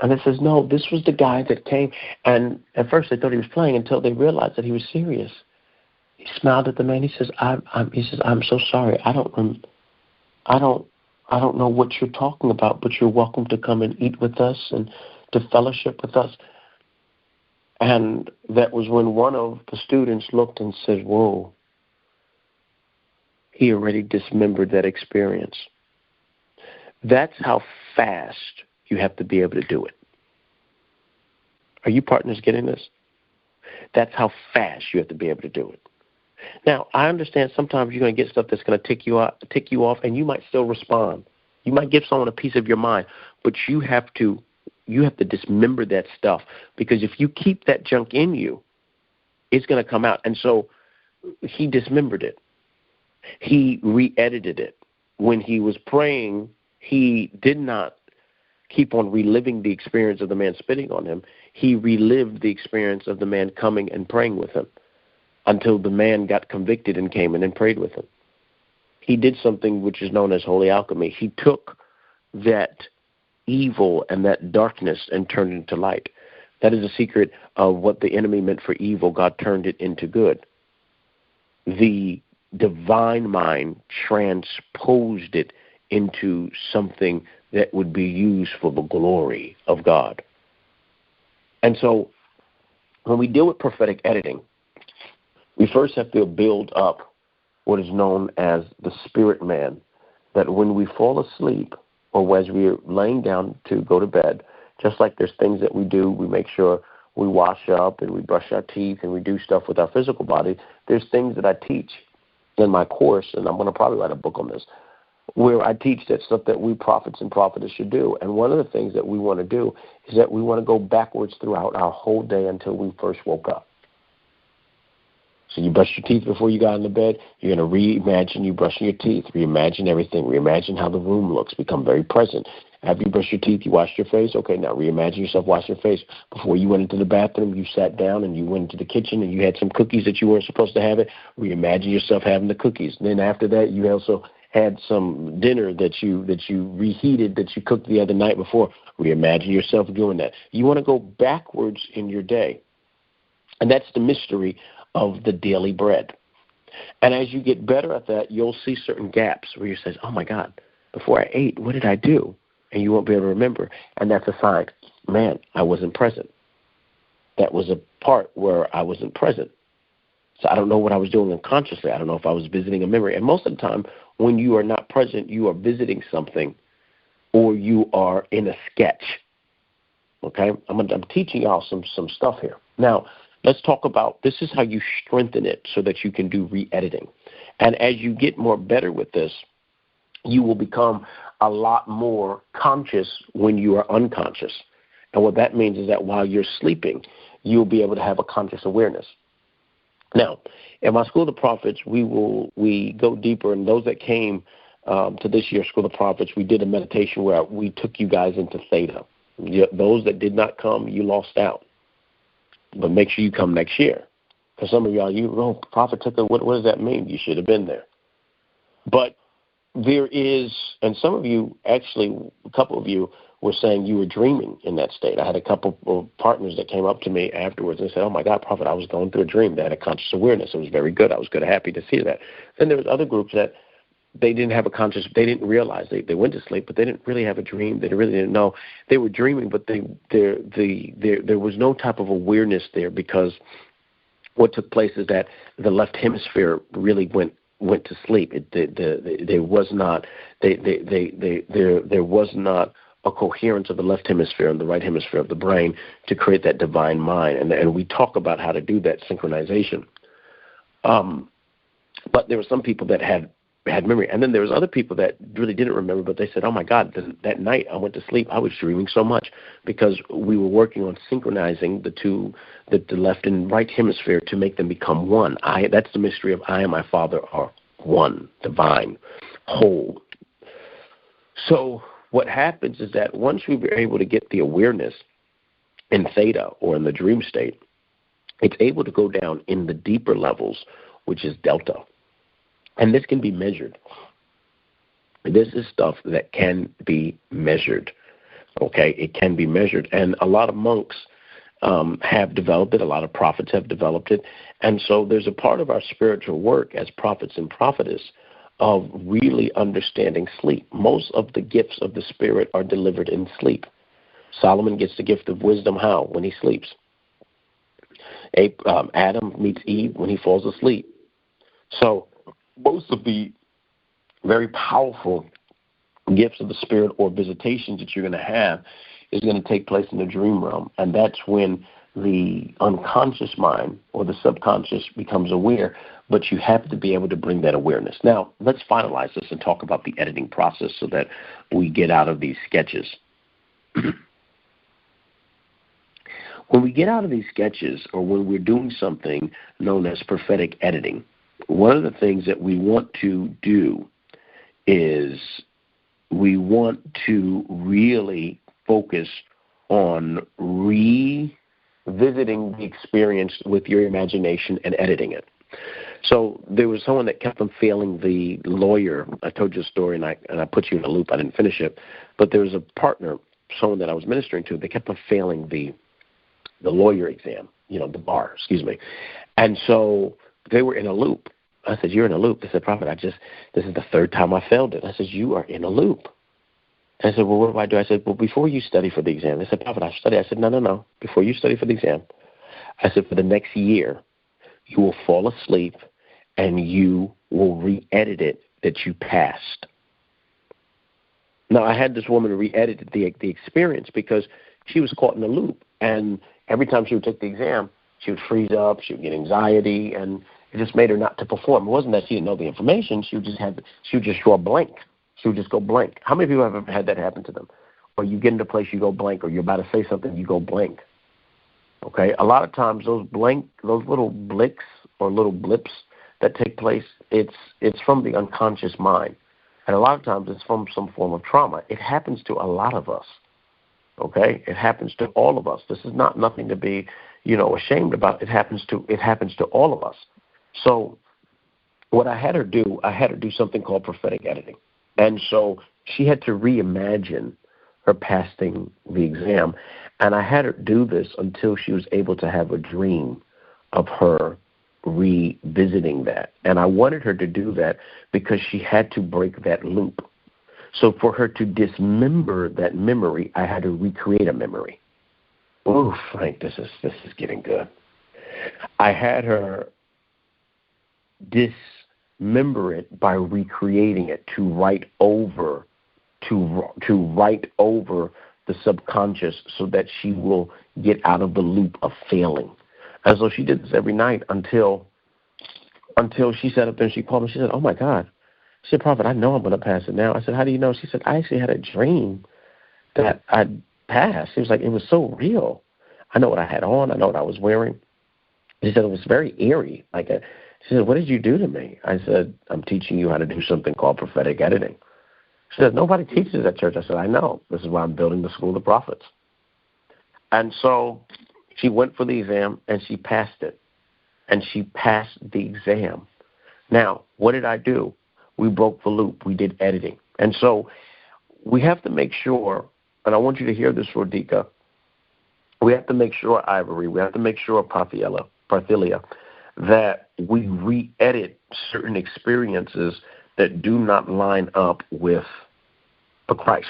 And it says, no, this was the guy that came. And at first they thought he was playing until they realized that he was serious. He smiled at the man. He says, I'm so sorry. I don't know what you're talking about, but you're welcome to come and eat with us and to fellowship with us. And that was when one of the students looked and said, whoa, he already dismembered that experience. That's how fast you have to be able to do it. Are you partners getting this? That's how fast you have to be able to do it. Now, I understand sometimes you're going to get stuff that's going to tick you off, and you might still respond. You might give someone a piece of your mind, but you have to dismember that stuff, because if you keep that junk in you, it's going to come out. And so he dismembered it. He re-edited it. When he was praying, he did not keep on reliving the experience of the man spitting on him. He relived the experience of the man coming and praying with him until the man got convicted and came in and prayed with him. He did something which is known as holy alchemy. He took that evil and that darkness and turned it into light. That is the secret of what the enemy meant for evil. God turned it into good. The divine mind transposed it into something that would be used for the glory of God. And so when we deal with prophetic editing, we first have to build up what is known as the spirit man, that when we fall asleep or as we're laying down to go to bed, just like there's things that we do, we make sure we wash up and we brush our teeth and we do stuff with our physical body, there's things that I teach in my course, and I'm going to probably write a book on this, where I teach that stuff that we prophets and prophetess should do. And one of the things that we want to do is that we want to go backwards throughout our whole day until we first woke up. So you brush your teeth before you got into bed. You're going to reimagine you brushing your teeth, reimagine everything, reimagine how the room looks, become very present. After you brush your teeth, you wash your face. Okay, now reimagine yourself washing your face. Before you went into the bathroom, you sat down and you went into the kitchen and you had some cookies that you weren't supposed to have it. Reimagine yourself having the cookies. And then after that, you also had some dinner that you reheated that you cooked the other night before. Reimagine yourself doing that. You want to go backwards in your day. And that's the mystery of the daily bread. And as you get better at that, you'll see certain gaps where you say, oh, my God, before I ate, what did I do? And you won't be able to remember. And that's a sign, man, I wasn't present. That was a part where I wasn't present. So I don't know what I was doing unconsciously. I don't know if I was visiting a memory. And most of the time, when you are not present, you are visiting something or you are in a sketch. Okay? I'm teaching y'all some stuff here. Now, let's talk about, this is how you strengthen it so that you can do re-editing. And as you get more better with this, you will become a lot more conscious when you are unconscious. And what that means is that while you're sleeping, you'll be able to have a conscious awareness. Now, in my School of the Prophets, we go deeper. And those that came to this year's School of the Prophets, we did a meditation where we took you guys into theta. Those that did not come, you lost out. But make sure you come next year. Because some of y'all, Prophet took what does that mean? You should have been there. But there is, and some of you, actually, a couple of you were saying you were dreaming in that state. I had a couple of partners that came up to me afterwards and said, oh, my God, Prophet, I was going through a dream. They had a conscious awareness. It was very good. I was happy to see that. Then there was other groups that they didn't have a conscious, they didn't realize, they went to sleep, but they didn't really have a dream. They really didn't know. They were dreaming, but there was no type of awareness there, because what took place is that the left hemisphere really went to sleep. There was not a coherence of the left hemisphere and the right hemisphere of the brain to create that divine mind. And we talk about how to do that synchronization. But there were some people that had memory. And then there was other people that really didn't remember, but they said, oh, my God, that night I went to sleep. I was dreaming so much, because we were working on synchronizing the left and right hemisphere to make them become one. That's the mystery of I and my Father are one, divine, whole. So what happens is that once we were able to get the awareness in theta or in the dream state, it's able to go down in the deeper levels, which is delta. And this can be measured. This is stuff that can be measured. Okay, it can be measured. And a lot of monks have developed it. A lot of prophets have developed it. And so there's a part of our spiritual work as prophets and prophetess of really understanding sleep. Most of the gifts of the Spirit are delivered in sleep. Solomon gets the gift of wisdom how? When he sleeps. Adam meets Eve when he falls asleep. So most of the very powerful gifts of the Spirit or visitations that you're going to have is going to take place in the dream realm. And that's when the unconscious mind or the subconscious becomes aware, but you have to be able to bring that awareness. Now, let's finalize this and talk about the editing process so that we get out of these sketches. When we get out of these sketches or when we're doing something known as prophetic editing, one of the things that we want to do is we want to really focus on revisiting the experience with your imagination and editing it. So there was someone that kept on failing the lawyer. I told you a story, and I put you in a loop. I didn't finish it. But there was a partner, someone that I was ministering to, they kept on failing the lawyer exam, the bar, excuse me. And so they were in a loop. I said, you're in a loop. They said, Prophet, this is the third time I failed it. I said, you are in a loop. And I said, well, what do I do? I said, well, before you study for the exam. They said, Prophet, I study. I said, no. Before you study for the exam, I said, for the next year, you will fall asleep and you will re-edit it that you passed. Now, I had this woman re-edit the experience because she was caught in a loop. And every time she would take the exam, she would freeze up, she would get anxiety, and it just made her not to perform. It wasn't that she didn't know the information. She would just draw blank. She would just go blank. How many people have ever had that happen to them? Or you get into a place, you go blank, or you're about to say something, you go blank. Okay? A lot of times those little blinks or little blips that take place, it's from the unconscious mind. And a lot of times it's from some form of trauma. It happens to a lot of us. Okay? It happens to all of us. This is not nothing to be, ashamed about. It happens to all of us. So what I had her do something called prophetic editing. And so she had to reimagine her passing the exam. And I had her do this until she was able to have a dream of her revisiting that. And I wanted her to do that because she had to break that loop. So for her to dismember that memory, I had to recreate a memory. Oh, Frank, this is getting good. I had her dismember it by recreating it to write over the subconscious so that she will get out of the loop of failing. And so she did this every night until she sat up there and she called me. She said, oh, my God. She said, Prophet, I know I'm going to pass it now. I said, how do you know? She said, I actually had a dream that I'd passed. It was like, it was so real. I know what I had on. I know what I was wearing. She said, it was very eerie. She said, what did you do to me? I said, I'm teaching you how to do something called prophetic editing. She said, nobody teaches at church. I said, I know. This is why I'm building the School of Prophets. And so she went for the exam, and she passed it. And she passed the exam. Now, what did I do? We broke the loop. We did editing. And so we have to make sure, and I want you to hear this, Rodica, we have to make sure, Ivory, we have to make sure, Parthelia, that we re-edit certain experiences that do not line up with the Christ.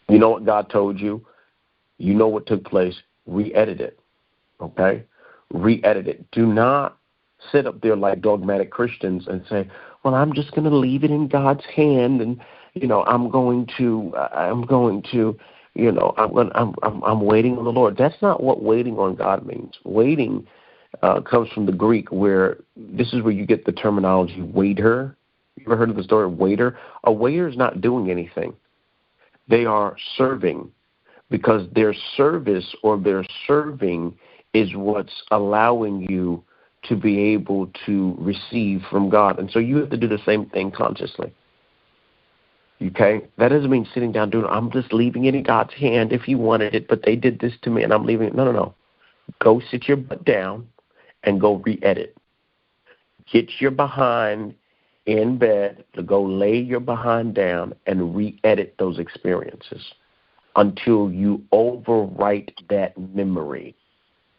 You know what God told you. You know what took place. Re-edit it, okay? Re-edit it. Do not sit up there like dogmatic Christians and say, well, I'm just going to leave it in God's hand, and I'm waiting on the Lord. That's not what waiting on God means. Waiting comes from the Greek, where this is where you get the terminology waiter. You ever heard of the story of waiter? A waiter is not doing anything. They are serving, because their service or their serving is what's allowing you to be able to receive from God. And so you have to do the same thing consciously. Okay? That doesn't mean sitting down doing, I'm just leaving it in God's hand if He wanted it, but they did this to me and I'm leaving it. No. Go sit your butt down and go re-edit. Get your behind in bed to go lay your behind down and re-edit those experiences. until you overwrite that memory.